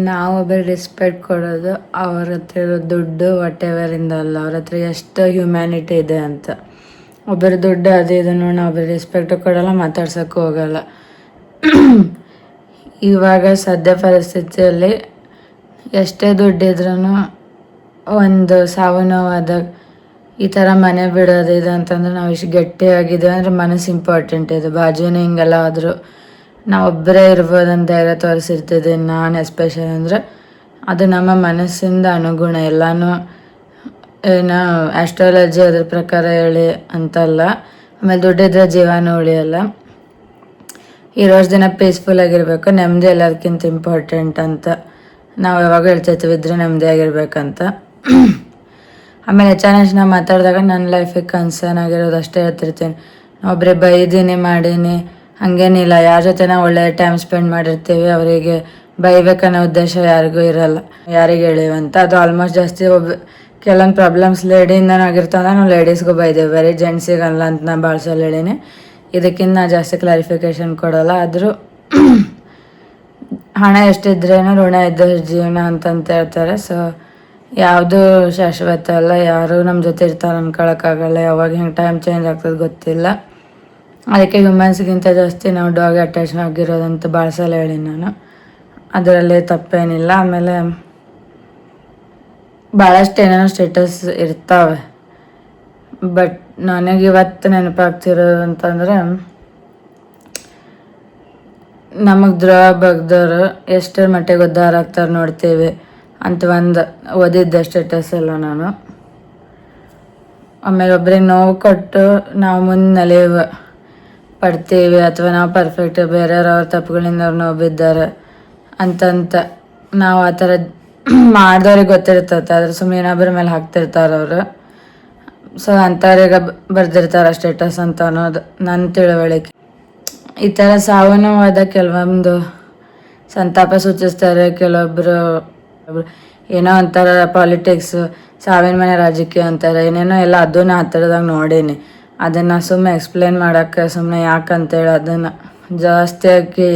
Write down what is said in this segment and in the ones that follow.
ನಾವೊಬ್ಬರು respect ಕೊಡೋದು ಅವ್ರ ಹತ್ರ ಇರೋ ದುಡ್ಡು ವಾಟೆವರಿಂದ ಅಲ್ಲ, ಅವ್ರ ಹತ್ರ ಎಷ್ಟು ಹ್ಯುಮ್ಯಾನಿಟಿ ಇದೆ ಅಂತ. ಒಬ್ಬರು ದುಡ್ಡು ಅದು ಇದು ನೋಡಿ ನಾವು ಒಬ್ಬರು ರೆಸ್ಪೆಕ್ಟು ಕೊಡೋಲ್ಲ, ಮಾತಾಡ್ಸೋಕ್ಕೂ ಹೋಗಲ್ಲ. ಇವಾಗ ಸದ್ಯ ಪರಿಸ್ಥಿತಿಯಲ್ಲಿ ಎಷ್ಟೇ ದುಡ್ಡಿದ್ರೂ ಒಂದು ಸಾವು ನೋವಾದಾಗ ಈ ಥರ ಮನೆ ಬಿಡೋದು ಇದು ಅಂತಂದ್ರೆ ನಾವು ಇಷ್ಟು ಗಟ್ಟಿಯಾಗಿದ್ದೀವಿ ಅಂದರೆ ಮನಸ್ಸು ಇಂಪಾರ್ಟೆಂಟ್ ಇದೆ. ಬಾಜುನೇ ಹಿಂಗೆಲ್ಲ ಆದರೂ ನಾವೊಬ್ಬರೇ ಇರ್ಬೋದಂತ ಧೈರ್ಯ ತೋರಿಸಿರ್ತಿದ್ದೀನಿ ನಾನು ಎಸ್ಪೆಷಲಿ. ಅಂದರೆ ಅದು ನಮ್ಮ ಮನಸ್ಸಿಂದ ಅನುಗುಣ. ಎಲ್ಲನೂ ಏನೋ ಆಸ್ಟ್ರಾಲಜಿ ಅದ್ರ ಪ್ರಕಾರ ಹೇಳಿ ಅಂತಲ್ಲ. ಆಮೇಲೆ ದುಡ್ಡಿದ್ರೆ ಜೀವನ ಉಳಿಯಲ್ಲ. ಇರೋಷ್ಟು ದಿನ ಪೀಸ್ಫುಲ್ಲಾಗಿರಬೇಕು, ನೆಮ್ಮದಿ ಎಲ್ಲದಕ್ಕಿಂತ ಇಂಪಾರ್ಟೆಂಟ್ ಅಂತ ನಾವು ಯಾವಾಗ ಹೇಳ್ತಿರ್ತೀವಿ, ಇದ್ರೆ ನೆಮ್ಮದಿಯಾಗಿರ್ಬೇಕಂತ. ಆಮೇಲೆ ಹೆಚ್ಚಾನೆಚ್ಚು ನಾವು ಮಾತಾಡಿದಾಗ ನನ್ನ ಲೈಫಿಗೆ ಕನ್ಸರ್ನ್ ಆಗಿರೋದು ಅಷ್ಟೇ ಹೇಳ್ತಿರ್ತೀನಿ. ಒಬ್ಬರೇ ಬೈದೀನಿ ಮಾಡೀನಿ ಹಾಗೇನಿಲ್ಲ. ಯಾರ ಜೊತೆ ನಾವು ಒಳ್ಳೆಯ ಟೈಮ್ ಸ್ಪೆಂಡ್ ಮಾಡಿರ್ತೀವಿ ಅವರಿಗೆ ಬೈಬೇಕನ್ನೋ ಉದ್ದೇಶ ಯಾರಿಗೂ ಇರಲ್ಲ. ಯಾರಿಗೆ ಹೇಳಿವಂತ ಅದು ಆಲ್ಮೋಸ್ಟ್ ಜಾಸ್ತಿ ಕೆಲವೊಂದು ಪ್ರಾಬ್ಲಮ್ಸ್ ಲೇಡಿಯಿಂದನೂ ಆಗಿರ್ತಾವೆ. ನಾವು ಲೇಡೀಸ್ಗೂ ಬೈದೇವೆ, ಬರೀ ಜೆಂಟ್ಸಿಗಲ್ಲ ಅಂತ ನಾ ಭಾಳ ಸಲ ಹೇಳೀನಿ. ಇದಕ್ಕಿಂತ ನಾ ಜಾಸ್ತಿ ಕ್ಲಾರಿಫಿಕೇಶನ್ ಕೊಡೋಲ್ಲ. ಆದರೂ ಹಣ ಎಷ್ಟಿದ್ರೇನು ಋಣ ಇದ್ದ ಜೀವನ ಅಂತಂತ ಹೇಳ್ತಾರೆ. ಸೊ ಯಾವುದೂ ಶಾಶ್ವತ ಅಲ್ಲ, ಯಾರು ನಮ್ಮ ಜೊತೆ ಇರ್ತಾರೆ ಅನ್ಕೊಳಕ್ಕಾಗಲ್ಲ. ಯಾವಾಗ ಹೆಂಗೆ ಟೈಮ್ ಚೇಂಜ್ ಆಗ್ತದೆ ಗೊತ್ತಿಲ್ಲ. ಅದಕ್ಕೆ ಹ್ಯೂಮನ್ಸ್ಗಿಂತ ಜಾಸ್ತಿ ನಾವು ಡಾಗ್ ಅಟ್ಯಾಚ್ ಆಗಿರೋದಂತ ಭಾಳ ಸಲ ಹೇಳಿ ನಾನು. ಅದರಲ್ಲಿ ತಪ್ಪೇನಿಲ್ಲ. ಆಮೇಲೆ ಭಾಳಷ್ಟು ಏನೇನೋ ಸ್ಟೇಟಸ್ ಇರ್ತಾವೆ. ಬಟ್ ನನಗೆ ಇವತ್ತು ನೆನಪಾಗ್ತಿರೋದು ಅಂತಂದರೆ, ನಮಗೆ ದ್ರೋಹ ಬಗ್ದವರು ಎಷ್ಟರ ಮಟ್ಟಿಗೆ ಉದ್ಧಾರ ಆಗ್ತಾರೆ ನೋಡ್ತೀವಿ ಅಂತ ಒಂದು ಓದಿದ್ದೆ ಸ್ಟೇಟಸ್ ಎಲ್ಲ ನಾನು. ಆಮೇಲೆ ಒಬ್ರಿಗೆ ನೋವು ಕೊಟ್ಟು ನಾವು ಮುಂದೆ ನಲಿವು ಪಡ್ತೀವಿ ಅಥವಾ ನಾವು ಪರ್ಫೆಕ್ಟ್, ಬೇರೆಯವ್ರು ಅವ್ರ ತಪ್ಪುಗಳಿಂದ ಅವ್ರು ನೋವು ಬಿದ್ದಾರೆ ಅಂತಂತ ನಾವು ಆ ಥರ ಮಾಡಿದವ್ರಿಗೆ ಗೊತ್ತಿರ್ತೈತೆ. ಆದ್ರೆ ಸುಮ್ಮನೆ ಇನ್ನೊಬ್ಬರ ಮೇಲೆ ಹಾಕ್ತಿರ್ತಾರೆ ಅವರು. ಸೊ ಅಂಥವ್ರಿಗೆ ಬರ್ದಿರ್ತಾರೆ ಸ್ಟೇಟಸ್ ಅಂತ ಅನ್ನೋದು ನನ್ನ ತಿಳುವಳಿಕೆ. ಈ ಥರ ಸಾವು ನೋವಾದ ಕೆಲವೊಂದು ಸಂತಾಪ ಸೂಚಿಸ್ತಾರೆ. ಕೆಲವೊಬ್ಬರು ಏನೋ ಒಂಥರ ಪಾಲಿಟಿಕ್ಸ್, ಸಾವಿನ ಮನೆ ರಾಜಕೀಯ ಅಂತಾರೆ, ಏನೇನೋ ಎಲ್ಲ ಅದನ್ನು ಆ ಥರದಾಗ ನೋಡೀನಿ. ಅದನ್ನು ಸುಮ್ಮನೆ ಎಕ್ಸ್ಪ್ಲೇನ್ ಮಾಡೋಕ್ಕೆ ಸುಮ್ಮನೆ ಯಾಕಂತೇಳಿ ಅದನ್ನು ಜಾಸ್ತಿ ಆಗಿ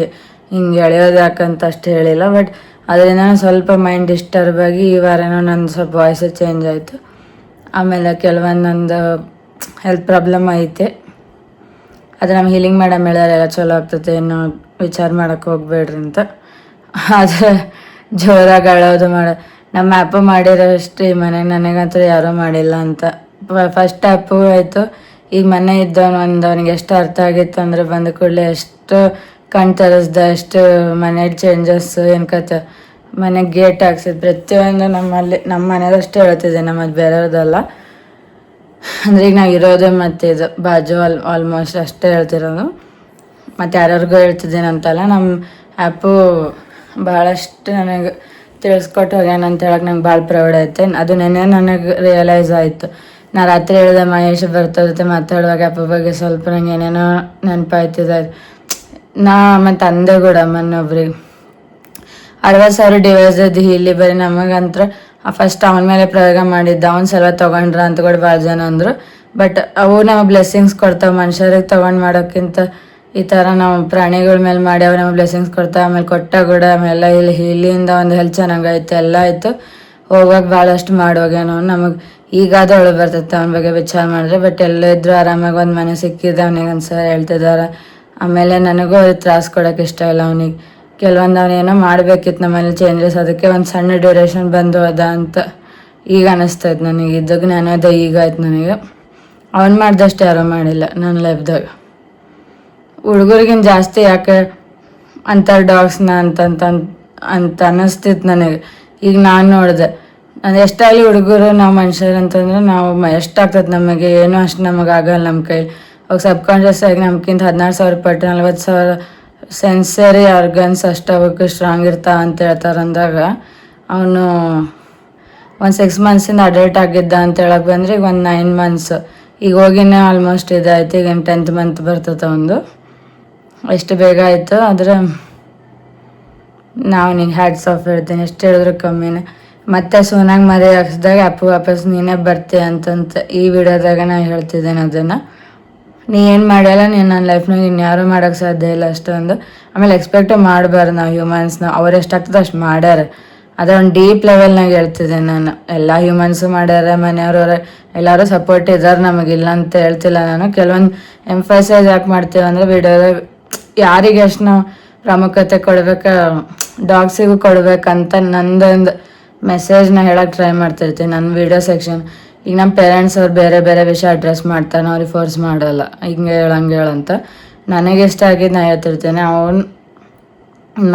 ಹಿಂಗೆ ಎಳೆಯೋದು ಯಾಕಂತ ಅಷ್ಟು ಹೇಳಿಲ್ಲ. ಬಟ್ ಅದರಿಂದ ಸ್ವಲ್ಪ ಮೈಂಡ್ ಡಿಸ್ಟರ್ಬ್ ಆಗಿ ಈ ವಾರನೂ ನಂದು ಸ್ವಲ್ಪ ವಾಯ್ಸು ಚೇಂಜ್ ಆಯಿತು. ಆಮೇಲೆ ಕೆಲವೊಂದು ನಂದು ಹೆಲ್ತ್ ಪ್ರಾಬ್ಲಮ್ ಐತೆ. ಅದು ನಮ್ಮ ಹೀಲಿಂಗ್ ಮೇಡಮ್ ಹೇಳ್ಯಾರೆಲ್ಲ ಚಲೋ ಆಗ್ತೈತೆ, ಏನು ವಿಚಾರ ಮಾಡೋಕ್ಕೆ ಹೋಗ್ಬೇಡ್ರಿ ಅಂತ. ಆದರೆ ಜೋರಾಗಿ ಅಳೋದು ನಮ್ಮ ಆ್ಯಪು ಮಾಡಿರೋಷ್ಟು ಈ ಮನೆಗೆ ನನಗಂತೂ ಯಾರೂ ಮಾಡಿಲ್ಲ ಅಂತ. ಫಸ್ಟ್ ಆ್ಯಪು ಆಯಿತು. ಈಗ ಮನೆ ಇದ್ದವನು ಅವನಿಗೆ ಎಷ್ಟು ಅರ್ಥ ಆಗಿತ್ತು ಅಂದರೆ, ಬಂದ ಕೂಡಲೇ ಎಷ್ಟು ಕಣ್ ತರಿಸ್ದ, ಎಷ್ಟು ಮನೆ ಚೇಂಜಸ್ ಏನು ಕತೆ, ಮನೆಗೆ ಗೇಟ್ ಹಾಕ್ಸಿದ್ದು ಪ್ರತಿಯೊಂದು ನಮ್ಮ ಮನೆಯದಷ್ಟೇ ಹೇಳ್ತಿದ್ದೆ, ನಮ್ಮದು ಬೇರೆಯವ್ರದ್ದಲ್ಲ. ಅಂದರೆ ಈಗ ನಾವು ಇರೋದು ಮತ್ತು ಇದು ಬಾಜು ಆಲ್ಮೋಸ್ಟ್ ಅಷ್ಟೇ ಹೇಳ್ತಿರೋದು. ಮತ್ತು ಯಾರ್ಯಾರಿಗೂ ಹೇಳ್ತಿದ್ದೀನಿ ಅಂತಲ್ಲ. ನಮ್ಮ ಆ್ಯಪು ಭಾಳಷ್ಟು ನನಗೆ ತಿಳಿಸ್ಕೊಟ್ಟು ಹೋಗ್ಯಾನಂತ ಹೇಳಕ್ಕೆ ನಂಗೆ ಭಾಳ ಪ್ರೌಡ್ ಐತೆ. ಅದು ನೆನ್ನೆ ನನಗೆ ರಿಯಲೈಸ್ ಆಯಿತು. ನಾ ರಾತ್ರಿ ಹೇಳಿದೆ ಮಹೇಶ್ ಬರ್ತಾ ಜೊತೆ ಮಾತಾಡುವಾಗ ಆ್ಯಪ್ ಬಗ್ಗೆ ಸ್ವಲ್ಪ ನಂಗೆ ಏನೇನೋ ನೆನಪಾಯ್ತಿದೆ. ನಾ ಮತ್ತು ಅಂದೆ ಕೂಡ ಮೊನ್ನೊಬ್ರಿಗೆ 60,000 ಡಿವೈಸ್ ಅದು ಇಲ್ಲಿ ಬರೀ ನಮಗಂತ್ರ ಫಸ್ಟ್ ಅವನ ಮೇಲೆ ಪ್ರಯೋಗ ಮಾಡಿದ್ದ, ಅವ್ನು ಸಲ ತೊಗೊಂಡ್ರ ಅಂತ ಕೂಡ ಭಾಳ ಜನ ಅಂದರು. ಬಟ್ ಅವು ನಮಗೆ ಬ್ಲೆಸ್ಸಿಂಗ್ಸ್ ಕೊಡ್ತಾವೆ. ಮನುಷ್ಯರಿಗೆ ತೊಗೊಂಡು ಮಾಡೋಕ್ಕಿಂತ ಈ ಥರ ನಾವು ಪ್ರಾಣಿಗಳ ಮೇಲೆ ಮಾಡಿ ಅವು ನಮಗೆ ಬ್ಲೆಸ್ಸಿಂಗ್ಸ್ ಕೊಡ್ತಾವೆ. ಆಮೇಲೆ ಕೊಟ್ಟ ಕೂಡ ಆಮೇಲೆ ಇಲ್ಲಿಂದ ಒಂದು ಹೆಲ್ತ್ ಚೆನ್ನಾಗೈತೆ, ಎಲ್ಲ ಆಯಿತು. ಹೋಗುವಾಗ ಭಾಳಷ್ಟು ಮಾಡೋಗ್ಯಾನ ನಮಗೆ. ಈಗಾದ ಒಳಗೆ ಬರ್ತೈತೆ ಅವನ ಬಗ್ಗೆ ವಿಚಾರ ಮಾಡಿದ್ರೆ. ಬಟ್ ಎಲ್ಲ ಇದ್ದರೂ ಆರಾಮಾಗಿ ಒಂದು ಮನೆ ಸಿಕ್ಕಿದೆ ಅವನಿಗೆ ಅನ್ಸರ್ ಹೇಳ್ತಿದ್ದಾರೆ. ಆಮೇಲೆ ನನಗೂ ತ್ರಾಸು ಕೊಡೋಕೆ ಇಷ್ಟ ಇಲ್ಲ ಅವನಿಗೆ. ಕೆಲವೊಂದು ಅವನೇನೋ ಮಾಡಬೇಕಿತ್ತು ನಮ್ಮಲ್ಲಿ ಚೇಂಜಸ್, ಅದಕ್ಕೆ ಒಂದು ಸಣ್ಣ ಡ್ಯೂರೇಷನ್ ಬಂದು ಅದ ಅಂತ ಈಗ ಅನ್ನಿಸ್ತೈತೆ ನನಗೆ. ಇದ್ದಾಗ ಜ್ಞಾನೋದಯ ಈಗ ಆಯ್ತು ನನಗೆ. ಅವ್ನು ಮಾಡ್ದಷ್ಟು ಯಾರೂ ಮಾಡಿಲ್ಲ ನನ್ನ ಲೈಫ್ದಾಗ. ಹುಡುಗರಿಗಿಂತ ಜಾಸ್ತಿ ಯಾಕೆ ಅಂಥ ಡಾಗ್ಸ್ನ ಅಂತ ಅನ್ನಿಸ್ತಿತ್ತು ನನಗೆ. ಈಗ ನಾನು ನೋಡಿದೆ, ಅದು ಎಷ್ಟಾಗಲಿ ಹುಡುಗರು ನಾವು ಮನುಷ್ಯರು ಅಂತಂದ್ರೆ ನಾವು ಎಷ್ಟಾಗ್ತದೆ ನಮಗೆ, ಏನೂ ಅಷ್ಟು ನಮಗೆ ಆಗಲ್ಲ ನಮ್ಮ ಕೈಲಿ. ಅವಾಗ ಸಬ್ಕಾನ್ಷಿಯಸ್ ಆಗಿ ನಮ್ಗಿಂತ 16,000 ಪಟ್ಟು 40,000 ಸೆನ್ಸರಿ ಆರ್ಗನ್ಸ್ ಅಷ್ಟು ಅವಕ್ಕೆ ಸ್ಟ್ರಾಂಗ್ ಇರ್ತಾವ ಅಂತ ಹೇಳ್ತಾರೆ. ಅಂದಾಗ ಅವನು ಒಂದು 6 ಮಂತ್ಸಿಂದ ಅಡಲ್ಟ್ ಆಗಿದ್ದ ಅಂತ ಹೇಳಕ್ಕೆ ಬಂದರೆ ಈಗ ಒಂದು 9 ಮಂತ್ಸ್ ಈಗ ಹೋಗಿನೇ ಆಲ್ಮೋಸ್ಟ್ ಇದಾಯ್ತು. ಈಗ 10th ಮಂತ್ ಬರ್ತದೆ ಒಂದು. ಎಷ್ಟು ಬೇಗ ಆಯಿತು. ಆದರೆ ನಾವು ನಿಂಗೆ ಹ್ಯಾಟ್ಸ್ ಆಫ್ ಹೇಳ್ತೀನಿ, ಎಷ್ಟು ಹೇಳಿದ್ರು ಕಮ್ಮಿನೇ. ಮತ್ತು ಸೋನಾಗ ಮದುವೆ ಹಾಕ್ಸಿದಾಗ ಅಪ್ಪು ವಾಪಸ್ ನೀನೇ ಬರ್ತೀಯ ಅಂತಂತ ಈ ವಿಡಿಯೋದಾಗ ನಾನು ಹೇಳ್ತಿದ್ದೇನೆ. ಅದನ್ನು ನೀ ಏನು ಮಾಡ್ಯಲ್ಲ ನೀನು ನನ್ನ ಲೈಫ್ನಾಗ ಇನ್ಯಾರು ಮಾಡೋಕ್ಕೆ ಸಾಧ್ಯ ಇಲ್ಲ ಅಷ್ಟೊಂದು. ಆಮೇಲೆ ಎಕ್ಸ್ಪೆಕ್ಟು ಮಾಡಬಾರ್ದು ನಾವು ಹ್ಯೂಮನ್ಸ್ನ. ಅವ್ರು ಎಷ್ಟಾಗ್ತದೆ ಅಷ್ಟು ಮಾಡ್ಯಾರ. ಅದೇ ಒಂದು ಡೀಪ್ ಲೆವೆಲ್ನಾಗ ಹೇಳ್ತಿದ್ದೆ ನಾನು. ಎಲ್ಲ ಹ್ಯೂಮನ್ಸು ಮಾಡ್ಯಾರ, ಮನೆಯವ್ರವ್ರ ಎಲ್ಲರೂ ಸಪೋರ್ಟ್ ಇದ್ದಾರೆ ನಮಗಿಲ್ಲ ಅಂತ ಹೇಳ್ತಿಲ್ಲ ನಾನು. ಕೆಲವೊಂದು ಎಂಫಸೈಸ್ ಯಾಕೆ ಮಾಡ್ತೀವಿ ಅಂದರೆ ವಿಡಿಯೋದಾಗ ಯಾರಿಗೆ ಎಷ್ಟು ನಾವು ಪ್ರಾಮುಖ್ಯತೆ ಕೊಡ್ಬೇಕು, ಡಾಗ್ಸಿಗೂ ಕೊಡ್ಬೇಕಂತ ನಂದೊಂದು ಮೆಸೇಜ್ನ ಹೇಳಕ್ಕೆ ಟ್ರೈ ಮಾಡ್ತಿರ್ತೀನಿ ನನ್ನ ವೀಡಿಯೋ ಸೆಕ್ಷನ್. ಈಗ ನಮ್ಮ ಪೇರೆಂಟ್ಸ್ ಅವ್ರು ಬೇರೆ ಬೇರೆ ವಿಷಯ ಅಡ್ರೆಸ್ ಮಾಡ್ತಾರೆ, ನಾವು ಅವ್ರಿಗೆ ಫೋರ್ಸ್ ಮಾಡೋಲ್ಲ, ಹಿಂಗೆ ಹೇಳಂತ ನನಗೆ ಇಷ್ಟ ಆಗಿದ್ದು ನಾ ಹೇಳ್ತಿರ್ತೇನೆ. ಅವ್ನು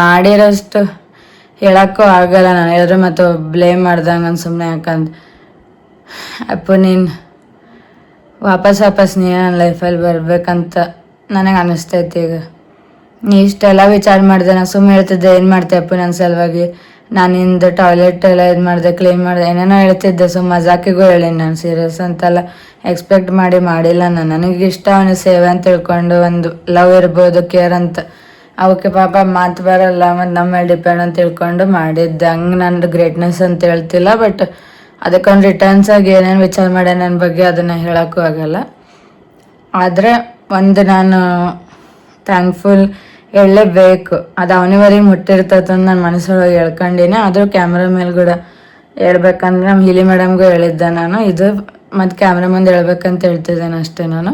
ಮಾಡಿರೋಷ್ಟು ಹೇಳೋಕ್ಕೂ ಆಗಲ್ಲ. ನಾನು ಹೇಳಿದ್ರೆ ಮತ್ತು ಬ್ಲೇಮ್ ಮಾಡ್ದಂಗೆ ನಾನು ಸುಮ್ಮನೆ ಯಾಕಂತ ಅಪ್ಪು ನೀನು ವಾಪಸ್ ನೀನು ನನ್ನ ಲೈಫಲ್ಲಿ ಬರ್ಬೇಕಂತ ನನಗೆ ಅನ್ನಿಸ್ತೈತಿ. ಈಗ ನೀ ಇಷ್ಟೆಲ್ಲ ವಿಚಾರ ಮಾಡಿದೆ, ನಾನು ಸುಮ್ಮನೆ ಹೇಳ್ತಿದ್ದೆ ಏನು ಮಾಡ್ತೆ ಅಪ್ಪು ನನ್ನ ಸಲುವಾಗಿ, ನಾನು ಇಂದು ಟಾಯ್ಲೆಟ್ ಎಲ್ಲ ಇದು ಮಾಡಿದೆ, ಕ್ಲೀನ್ ಮಾಡಿದೆ, ಏನೇನೋ ಹೇಳ್ತಿದ್ದೆ. ಸೊ ಮಜಾಕಿಗೂ ಹೇಳೀನಿ ನಾನು, ಸೀರಿಯಸ್ ಅಂತೆಲ್ಲ ಎಕ್ಸ್ಪೆಕ್ಟ್ ಮಾಡಿಲ್ಲ ನಾನು. ನನಗೆ ಇಷ್ಟ ಅವನು ಸೇವೆ ಅಂತ ತಿಳ್ಕೊಂಡು ಒಂದು ಲವ್ ಇರ್ಬೋದು, ಕೇರ್ ಅಂತ. ಅವಕ್ಕೆ ಪಾಪ ಮಾತು ಬರಲ್ಲ ಮತ್ತು ನಮ್ಮ ಮೇಲೆ ಡಿಪೆಂಡ್ ಅಂತ ತಿಳ್ಕೊಂಡು ಮಾಡಿದ್ದೆ. ಹಂಗೆ ನಂದು ಗ್ರೇಟ್ನೆಸ್ ಅಂತ ಹೇಳ್ತಿಲ್ಲ, ಬಟ್ ಅದಕ್ಕೊಂದು ರಿಟರ್ನ್ಸ್ ಆಗಿ ಏನೇನು ವಿಚಾರ ಮಾಡ್ಯ ನನ್ನ ಬಗ್ಗೆ ಅದನ್ನು ಹೇಳೋಕ್ಕೂ ಆಗಲ್ಲ. ಆದರೆ ಒಂದು ನಾನು ಥ್ಯಾಂಕ್ಫುಲ್ ಹೇಳಲೇಬೇಕು, ಅದು ಅವನಿವರೆಗೆ ಮುಟ್ಟಿರ್ತೈತೆ ಅಂತ ನನ್ನ ಮನಸ್ಸೊಳಗೆ ಹೇಳ್ಕೊಂಡಿನಿ. ಆದರೂ ಕ್ಯಾಮ್ರಾ ಮೇಲೆ ಕೂಡ ಹೇಳ್ಬೇಕಂದ್ರೆ ನಮ್ಮ ಹೀಲಿ ಮೇಡಮ್ಗೂ ಹೇಳಿದ್ದೆ ನಾನು. ಇದು ಮತ್ತು ಕ್ಯಾಮ್ರಾ ಮುಂದೆ ಹೇಳ್ಬೇಕಂತ ಹೇಳ್ತಿದ್ದೇನೆ ಅಷ್ಟೇ ನಾನು.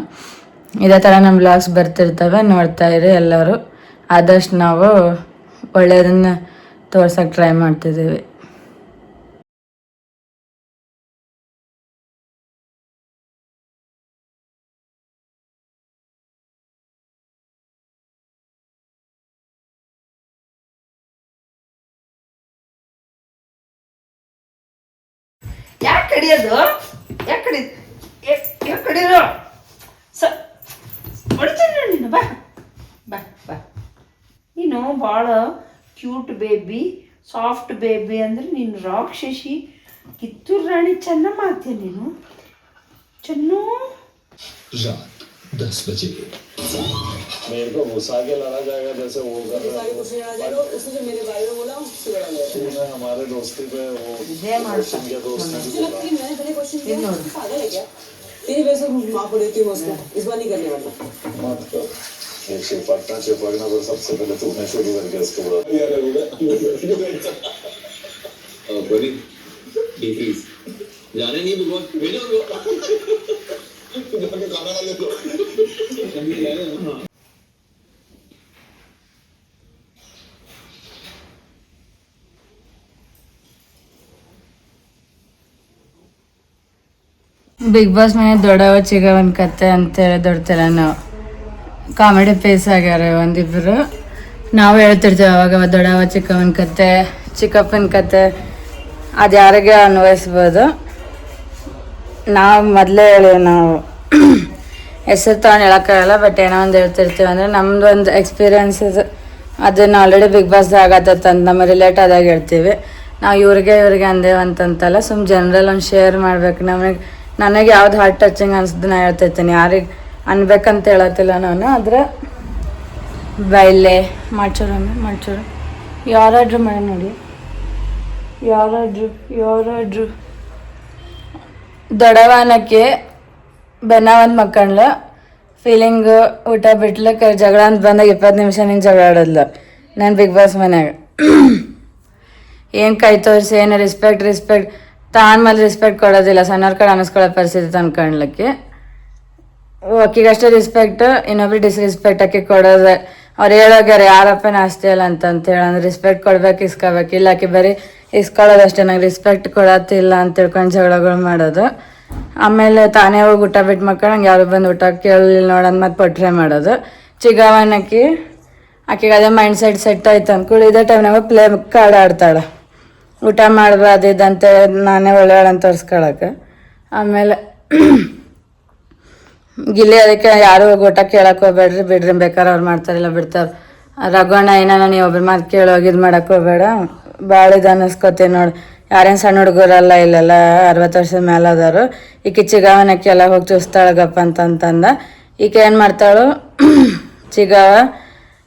ಇದೇ ಥರ ನಮ್ಮ ಬ್ಲಾಗ್ಸ್ ಬರ್ತಿರ್ತವೆ, ನೋಡ್ತಾಯಿರಿ ಎಲ್ಲರೂ. ಆದಷ್ಟು ನಾವು ಒಳ್ಳೆಯದನ್ನು ತೋರ್ಸೋಕ್ಕೆ ಟ್ರೈ ಮಾಡ್ತಿದ್ದೀವಿ. ಯಾಕೆ ಕಡಿಯೋದು? ಯಾಕೆ ಕಡಿಯೋದು? ಹೊಡಿತೀನಿ ನೀನು. ಬಾ ಬಾ ಬಾ. ನೀನು ಭಾಳ ಕ್ಯೂಟ್ ಬೇಬಿ, ಸಾಫ್ಟ್ ಬೇಬಿ ಅಂದರೆ ನೀನು ರಾಕ್ಷಸಿ, ಕಿತ್ತೂರು ರಾಣಿ ಚೆನ್ನಮ್ಮ ಆಗ್ತೀಯ ನೀನು. ಚೆನ್ನು रात 10 बजे मेरे को गुस्सा के लड़ा जाएगा जैसे वो कर रहा है। उसने जो मेरे बारे में बोला उससे बड़ा नहीं। हमारे दोस्ती पे वो के दोस्त ने भी बोला। मैंने पहले क्वेश्चन किया पागल है क्या? तेरी वजह से मां को देती हूं उसको, इस बार नहीं करने वाला। मत कर। ये चिपकना तो सबसे पहले तूने शुरू करके इसको बोला यार बड़ी डिक्रीज जाने नहीं भगवान वीडियो खाना वाले तो ಬಿಗ್ ಬಾಸ್ ಮನೆ ದೊಡ್ಡವ ಚಿಗವನ್ ಕತೆ ಅಂತೇಳಿ ದೊಡ್ಡತೆಲ್ಲ ನಾವು ಕಾಮಿಡಿ ಪೇಸ್ ಆಗ್ಯಾರ ಒಂದಿಬ್ಬರು. ನಾವು ಹೇಳ್ತಿರ್ತೀವಿ ಅವಾಗ ದೊಡ್ಡವ ಚಿಕ್ಕವನ ಕತೆ, ಚಿಕ್ಕಪ್ಪನ ಕತೆ, ಅದು ಯಾರಿಗೆ ಅನ್ವಯಿಸ್ಬೋದು. ನಾವು ಮೊದಲೇ ಹೇಳಿ ನಾವು ಹೆಸರು ತೊಗೊಂಡು ಹೇಳೋಕ್ಕಾಗಲ್ಲ, ಬಟ್ ಏನೋ ಒಂದು ಹೇಳ್ತಿರ್ತೀವಿ. ಅಂದರೆ ನಮ್ಮದು ಒಂದು ಎಕ್ಸ್ಪೀರಿಯನ್ಸ್ ಅದನ್ನು ಆಲ್ರೆಡಿ ಬಿಗ್ ಬಾಸ್ದಾಗ ಆಗತ್ತಂತ ನಮ್ಮ ರಿಲೇಟ್ ಆದಾಗ ಹೇಳ್ತೀವಿ. ನಾವು ಇವ್ರಿಗೆ ಅಂದೇವಂತಂತಲ್ಲ, ಸುಮ್ಮ ಜನರಲ್ ಒಂದು ಶೇರ್ ಮಾಡ್ಬೇಕು. ನನಗೆ ಯಾವ್ದು ಹಾರ್ಟ್ ಟಚಿಂಗ್ ಅನ್ಸಿದ್ದು ನಾ ಹೇಳ್ತಿರ್ತೀನಿ, ಯಾರಿಗೆ ಅನ್ಬೇಕಂತ ಹೇಳತ್ತಿಲ್ಲ ನಾನು. ಆದರೆ ಬೈಲೆ ಮಾಡ್ಚೂರು ಯಾರಾಡ್ರು ಮಾಡಿ ನೋಡಿ, ಯಾರಾಡ್ರು ದೊಡ್ಡವನಕ್ಕೆ ಬೆನ್ನ ಒಂದು ಮಕ್ಕಂಡ್ಲ ಫೀಲಿಂಗು ಊಟ ಬಿಟ್ಲಕ್ಕೆ ಜಗಳ ಅಂತ ಬಂದಾಗ 20 ನಿಮಿಷ ನಿಂಗೆ ಜಗಳ ಆಡೋದ್ಲ ನಾನು ಬಿಗ್ ಬಾಸ್ ಮನ್ಯಾಗ. ಏನು ಕೈ ತೋರಿಸಿ ಏನು ರೆಸ್ಪೆಕ್ಟ್ ತಾನು ಮೇಲೆ ರೆಸ್ಪೆಕ್ಟ್ ಕೊಡೋದಿಲ್ಲ, ಸಣ್ಣವ್ರ ಕಡೆ ಅನ್ನಿಸ್ಕೊಳ್ಳೋ ಪರಿಸ್ಥಿತಿ ತಂದ್ಕೊಳ್ಲಿಕ್ಕೆ. ಆಕಿಗಷ್ಟೇ ರೆಸ್ಪೆಕ್ಟ್, ಇನ್ನೊಬ್ರು ಡಿಸ್ರೆಸ್ಪೆಕ್ಟ್ ಆಕಿ ಕೊಡೋದು. ಅವ್ರು ಹೇಳೋಗ್ಯಾರ ಯಾರಪ್ಪನ ಆಸ್ತಿ ಅಲ್ಲ ಅಂತೇಳಿ, ಅಂದ್ರೆ ರೆಸ್ಪೆಕ್ಟ್ ಕೊಡ್ಬೇಕು ಇಸ್ಕೋಬೇಕು. ಇಲ್ಲ ಆಕಿ ಬರೀ ಇಸ್ಕೊಳ್ಳೋದಷ್ಟೇ, ನಂಗೆ ರೆಸ್ಪೆಕ್ಟ್ ಕೊಡತ್ತಿಲ್ಲ ಅಂತ ತಿಳ್ಕೊಂಡು ಜಗಳಗಳು ಮಾಡೋದು. ಆಮೇಲೆ ತಾನೇ ಹೋಗಿ ಊಟ ಬಿಟ್ಟು ಮಕ್ಕಳು ನಂಗೆ ಯಾರು ಬಂದು ಊಟ ಕೇಳಲಿಲ್ಲ ನೋಡೋದು ಮತ್ತು ಪೊಟ್ರೆ ಮಾಡೋದು. ಚಿಗವನಕ್ಕಿ ಆಕೆಗೆ ಅದೇ ಮೈಂಡ್ ಸೆಟ್ ಆಯ್ತು ಅಂದ್ಕೂಡಿ ಇದೇ ಟೈಮ್ನಾಗ ಪ್ಲೇ ಕಾರ್ಡ್ ಆಡ್ತಾಳೆ, ಊಟ ಮಾಡ್ಬಾರ್ದು ಇದಂತೆ ನಾನೇ ಒಳ್ಳೆಯಳಂತ ತೋರಿಸ್ಕೊಳಕ್ಕೆ. ಆಮೇಲೆ ಗಿಲ್ಲಿ ಅದಕ್ಕೆ ಯಾರು ಊಟ ಕೇಳಕ್ಕೆ ಹೋಗ್ಬೇಡ್ರಿ, ಬಿಡ್ರಿ, ಬೇಕಾದ್ರೆ ಅವ್ರು ಮಾಡ್ತಾರಿಲ್ಲ ಬಿಡ್ತಾರೆ. ರಘುವಣ್ಣ ಏನಾನ ನೀವು ಒಬ್ರು ಮಾತು ಕೇಳೋಗಿ ಇದು ಮಾಡಕ್ಕೆ ಹೋಗ್ಬೇಡ, ಭಾಳ ಇದು ಅನ್ನಿಸ್ಕೊತೀವಿ ನೋಡಿ. ಯಾರೇನು ಸಣ್ಣ ಹುಡುಗರಲ್ಲ, ಇಲ್ಲೆಲ್ಲ 60 ವರ್ಷದ ಮೇಲೆ ಅದಾರು. ಈಕೆ ಚಿಗವನಕ್ಕೆ ಎಲ್ಲ ಹೋಗಿ ಚೂಸ್ತಾಳಗಪ್ಪ ಅಂತಂದ. ಈಕೆ ಏನು ಮಾಡ್ತಾಳು, ಚಿಗವ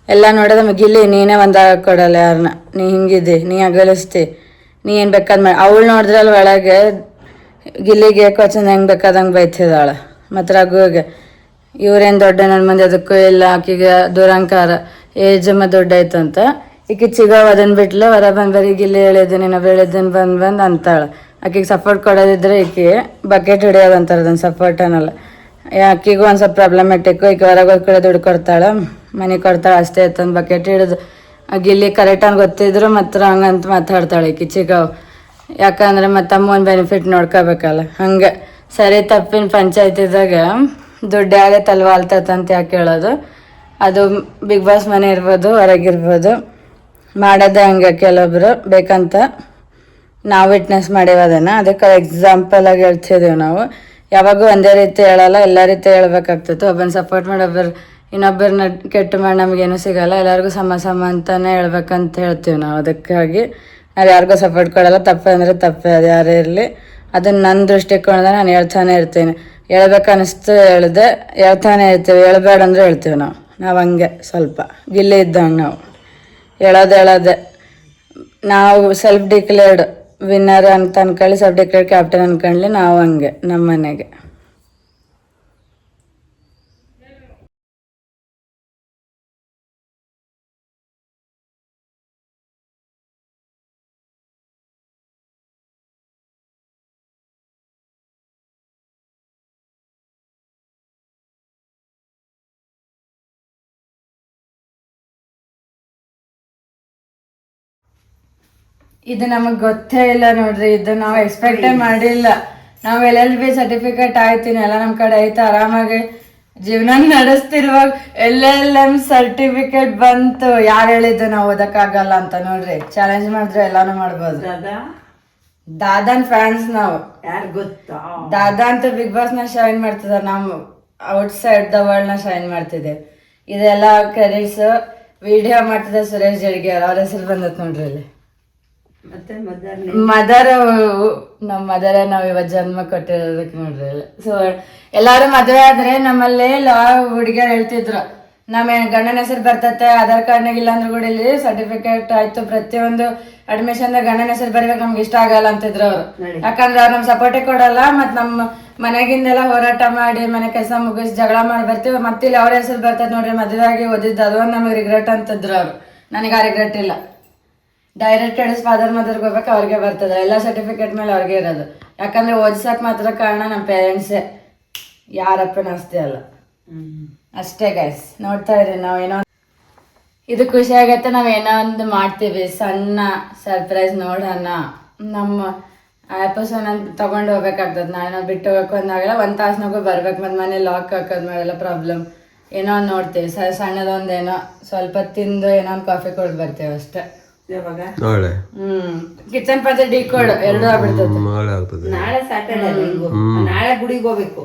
ಎಲ್ಲ ನೋಡೋದು ಗಿಲ್ಲಿ ನೀನೇ ಒಂದಾಗ ಕೊಡಲ್ಲ ಯಾರನ್ನ, ನೀ ಹಿಂಗಿದ್ದಿ, ನೀ ಅಗಲಿಸ್ತಿ, ನೀ ಏನು ಬೇಕಾದ್ ಮಾಡಿ. ಅವಳು ನೋಡಿದ್ರೆ ಅಲ್ಲಿ ಒಳಗೆ ಗಿಲ್ಲಿಗೆ ಕ್ವಚನ್ ಹೆಂಗೆ ಬೇಕಾದಂಗೆ ಬೈತಿದ್ದಾಳೆ. ಮತ್ತು ರಘುವಿಗೆ ಇವ್ರೇನು ದೊಡ್ಡ ನನ್ನ ಮಂದಿ ಅದಕ್ಕೂ ಇಲ್ಲ, ಆಕಿಗೆ ದುರಂಕಾರ ಏಜ್ ದೊಡ್ಡ ಐತಂತ. ಈಕಿ ಚಿಗವ್ ಅದನ್ನ ಬಿಟ್ಲೆ ಹೊರ ಬಂದ್ಬರಿಗೆ ಇಲ್ಲಿ ಹೇಳಿದ್ದೀನಿ ನಾವು ಹೇಳಿದ್ದೀನಿ ಬಂದು ಅಂತಾಳೆ. ಆಕಿಗೆ ಸಪೋರ್ಟ್ ಕೊಡೋದಿದ್ರೆ ಈಕಿ ಬಕೆಟ್ ಹಿಡಿಯೋದು ಅಂತಾರೆ, ಅದನ್ನು ಸಪೋರ್ಟ್ ಅನ್ನಲ್ಲ. ಆಕಿಗೂ ಒಂದು ಸ್ವಲ್ಪ ಪ್ರಾಬ್ಲಮೆಟಿಕ್ಕು. ಈಗ ಹೊರಗೆ ಹೋದ ಕಡೆ ದುಡ್ಡು ಕೊಡ್ತಾಳೆ, ಮನೆ ಕೊಡ್ತಾಳೆ ಅಷ್ಟೇ ಇತ್ತಂದು ಬಕೆಟ್ ಹಿಡಿದು ಗಿಲ್ಲಿ ಕರೆಕ್ಟಾಗಿ ಗೊತ್ತಿದ್ರು ಮತ್ತು ಹಂಗಂತ ಮಾತಾಡ್ತಾಳೆ ಈಕಿ ಚಿಗವ್. ಯಾಕಂದರೆ ಮತ್ತು ಅಮ್ಮನ ಬೆನಿಫಿಟ್ ನೋಡ್ಕೋಬೇಕಲ್ಲ. ಹಂಗೆ ಸರಿ ತಪ್ಪಿನ ಪಂಚಾಯತಿದಾಗ ದುಡ್ಡು ಆಗೈತೆ ಅಲ್ವಾ ಅಲ್ತಂತ ಯಾಕೆ ಹೇಳೋದು. ಅದು ಬಿಗ್ ಬಾಸ್ ಮನೆ ಇರ್ಬೋದು, ಹೊರಗಿರ್ಬೋದು, ಮಾಡೋದೇ ಹಂಗೆ ಕೆಲವೊಬ್ರು ಬೇಕಂತ. ನಾವು ವಿಟ್ನೆಸ್ ಮಾಡೀವಿ ಅದನ್ನು, ಅದಕ್ಕೆ ಎಕ್ಸಾಂಪಲಾಗಿ ಹೇಳ್ತಿದ್ದೀವಿ ನಾವು. ಯಾವಾಗೂ ಒಂದೇ ರೀತಿ ಹೇಳಲ್ಲ, ಎಲ್ಲ ರೀತಿ ಹೇಳ್ಬೇಕಾಗ್ತೈತೆ. ಒಬ್ಬನ ಸಪೋರ್ಟ್ ಮಾಡಿ ಇನ್ನೊಬ್ಬರನ್ನ ಕೆಟ್ಟು ಮಾಡಿ ನಮಗೇನು ಸಿಗೋಲ್ಲ. ಎಲ್ಲರಿಗೂ ಸಮ ಅಂತಲೇ ಹೇಳ್ಬೇಕಂತ ಹೇಳ್ತೀವಿ ನಾವು. ಅದಕ್ಕಾಗಿ ನಾವು ಯಾರಿಗೂ ಸಪೋರ್ಟ್ ಕೊಡಲ್ಲ. ತಪ್ಪೆ ಅಂದರೆ ತಪ್ಪೆ, ಅದು ಯಾರೇ ಇರಲಿ. ಅದನ್ನು ನನ್ನ ದೃಷ್ಟಿಕೋನದ ನಾನು ಹೇಳ್ತಾನೆ ಇರ್ತೀನಿ. ಹೇಳ್ಬೇಕನ್ನಿಸ್ತು ಹೇಳ್ತಾನೆ ಇರ್ತೀವಿ. ಹೇಳ್ಬೇಡ ಅಂದರೆ ಹೇಳ್ತೀವಿ ನಾವು ಹಂಗೆ ಸ್ವಲ್ಪ ಗಿಲ್ಲಿ ಇದ್ದಂಗೆ ನಾವು ಹೇಳೋದೇ. ನಾವು ಸೆಲ್ಫ್ ಡಿಕ್ಲೇರ್ಡ್ ವಿನ್ನರ್ ಅಂತ ಅನ್ಕೊಳ್ಳಿ, ಸೆಲ್ಫ್ ಡಿಕ್ಲೇರ್ಡ್ ಕ್ಯಾಪ್ಟನ್ ಅನ್ಕೊಳ್ಳಿ. ನಾವು ಹಂಗೆ ನಮ್ಮ ಮನೆಗೆ. ಇದು ನಮಗೆ ಗೊತ್ತೇ ಇಲ್ಲ ನೋಡ್ರಿ. ಇದು ನಾವು ಎಕ್ಸ್ಪೆಕ್ಟೇ ಮಾಡಿಲ್ಲ. ನಾವು LLB ಸರ್ಟಿಫಿಕೇಟ್ ಆಯ್ತೀನಿ, ಎಲ್ಲ ನಮ್ಮ ಕಡೆ ಐತೆ, ಆರಾಮಾಗಿ ಜೀವನ ನಡೆಸ್ತಿರುವಾಗ LLM ಸರ್ಟಿಫಿಕೇಟ್ ಬಂತು. ಯಾರು ಹೇಳಿದ್ದು ನಾವು ಓದಕ್ಕಾಗಲ್ಲ ಅಂತ? ನೋಡ್ರಿ, ಚಾಲೆಂಜ್ ಮಾಡಿದ್ರೆ ಎಲ್ಲಾನು ಮಾಡ್ಬೋದು. ದಾದನ್ ಫ್ಯಾನ್ಸ್ ನಾವು. ಯಾರು ಗೊತ್ತಾ? ದಾದಾ ಅಂತ ಬಿಗ್ ಬಾಸ್ ನ ಶೈನ್ ಮಾಡ್ತಿದ್ದಾರೆ, ನಾವು ಔಟ್ಸೈಡ್ ದ ವರ್ಲ್ಡ್ ನ ಶೈನ್ ಮಾಡ್ತಿದ್ದೇವೆ. ಇದೆಲ್ಲ ಕ್ರೆಡಿಟ್ಸ್ ವಿಡಿಯೋ ಮಾಡ್ತಿದ್ದ ಸುರೇಶ್ ಜಡ್ಗೆ ಅವ್ರ ಹೆಸರು ಬಂದತ್ ನೋಡ್ರಿ ಇಲ್ಲಿ. ಮತ್ತೆ ಮದರ್ ನಮ್ಮ ಮದರೇ ನಾವು ಇವತ್ತು ಜನ್ಮ ಕೊಟ್ಟಿರೋದಕ್ಕೆ ನೋಡ್ರಿ. ಸೊ ಎಲ್ಲಾರು ಮದುವೆ ಆದ್ರೆ ನಮ್ಮಲ್ಲಿ ಹುಡುಗಿಯರು ಹೇಳ್ತಿದ್ರು, ನಮ್ಮ ಗಂಡನ ಹೆಸರು ಬರ್ತತೆ, ಆಧಾರ್ ಕಾರ್ಡ್ನಾಗ ಇಲ್ಲ ಅಂದ್ರೂ ಕೂಡ ಇಲ್ಲಿ ಸರ್ಟಿಫಿಕೇಟ್ ಆಯ್ತು, ಪ್ರತಿಯೊಂದು ಅಡ್ಮಿಷನ್ ಗಂಡನ ಹೆಸರು ಬರ್ಬೇಕು, ನಮ್ಗೆ ಇಷ್ಟ ಆಗಲ್ಲ ಅಂತಿದ್ರು ಅವ್ರು. ಯಾಕಂದ್ರೆ ಅವ್ರು ನಮ್ ಸಪೋರ್ಟೇ ಕೊಡಲ್ಲ. ಮತ್ ನಮ್ಮ ಮನೆಗಿಂದೆಲ್ಲ ಹೋರಾಟ ಮಾಡಿ ಮನೆ ಕೆಲಸ ಮುಗಿಸಿ ಜಗಳ ಮಾಡಿ ಬರ್ತೀವಿ. ಮತ್ತೆ ಇಲ್ಲಿ ಅವ್ರ ಹೆಸರು ಬರ್ತದೆ ನೋಡ್ರಿ, ಮದುವೆ ಆಗಿ ಓದಿದ್ದು ಅದೊಂದು ನಮಗೆ ರಿಗ್ರೆಟ್ ಅಂತಿದ್ರು ಅವ್ರು. ನನಗೆ ಆ ರಿಗ್ರೆಟ್ ಇಲ್ಲ. ಡೈರೆಕ್ಟ್ ಫಾದರ್ ಮದರ್ಗೆ ಹೋಗ್ಬೇಕು, ಅವ್ರಿಗೆ ಬರ್ತದೆ ಎಲ್ಲ ಸರ್ಟಿಫಿಕೇಟ್ ಮೇಲೆ ಅವ್ರಿಗೆ ಇರೋದು. ಯಾಕಂದ್ರೆ ಓದಿಸಕ್ ಮಾತ್ರ ಕಾರಣ ನಮ್ಮ ಪೇರೆಂಟ್ಸೇ, ಯಾರಪ್ಪನ ಆಸ್ತಿ ಅಲ್ಲ. ಅಷ್ಟೇ ಗೈಸ್, ನೋಡ್ತಾ ಇರಿ. ನಾವೇನೋ ಇದು ಖುಷಿ ಆಗತ್ತೆ, ನಾವೇನೋ ಒಂದು ಮಾಡ್ತೀವಿ ಸಣ್ಣ ಸರ್ಪ್ರೈಸ್ ನೋಡೋಣ. ನಮ್ಮ ಎಪಿಸೋಡ್ ತಗೊಂಡು ಹೋಗ್ಬೇಕಾಗ್ತದೆ. ನಾವೇನೋ ಬಿಟ್ಟು ಹೋಗಕ್ಕೆ ಒಂದಾಗಲ್ಲ, 1 ತಾಸ್ನಾಗೂ ಬರ್ಬೇಕು. ಮತ್ತು ಮನೆ ಲಾಕ್ ಹಾಕೋದು ಮಾಡಲ್ಲ ಪ್ರಾಬ್ಲಮ್. ಏನೋ ಒಂದು ನೋಡ್ತೀವಿ, ಸಣ್ಣದೊಂದೇನೋ ಸ್ವಲ್ಪ ತಿಂದು ಏನೋ ಒಂದು ಕಾಫಿ ಕೊಟ್ಟು ಬರ್ತೀವಿ ಅಷ್ಟೇ. ಕಿಚನ್ ಪಂಚಾಯತ್ ಡಿ ಕೋಡ್ 2 ಆಗ್ಬಿಡ್ತದೆ. ನಾಳೆ ಸ್ಯಾಟರ್ಡೆ, ನಾಳೆ ಗುಡಿಗೆ ಹೋಗ್ಬೇಕು.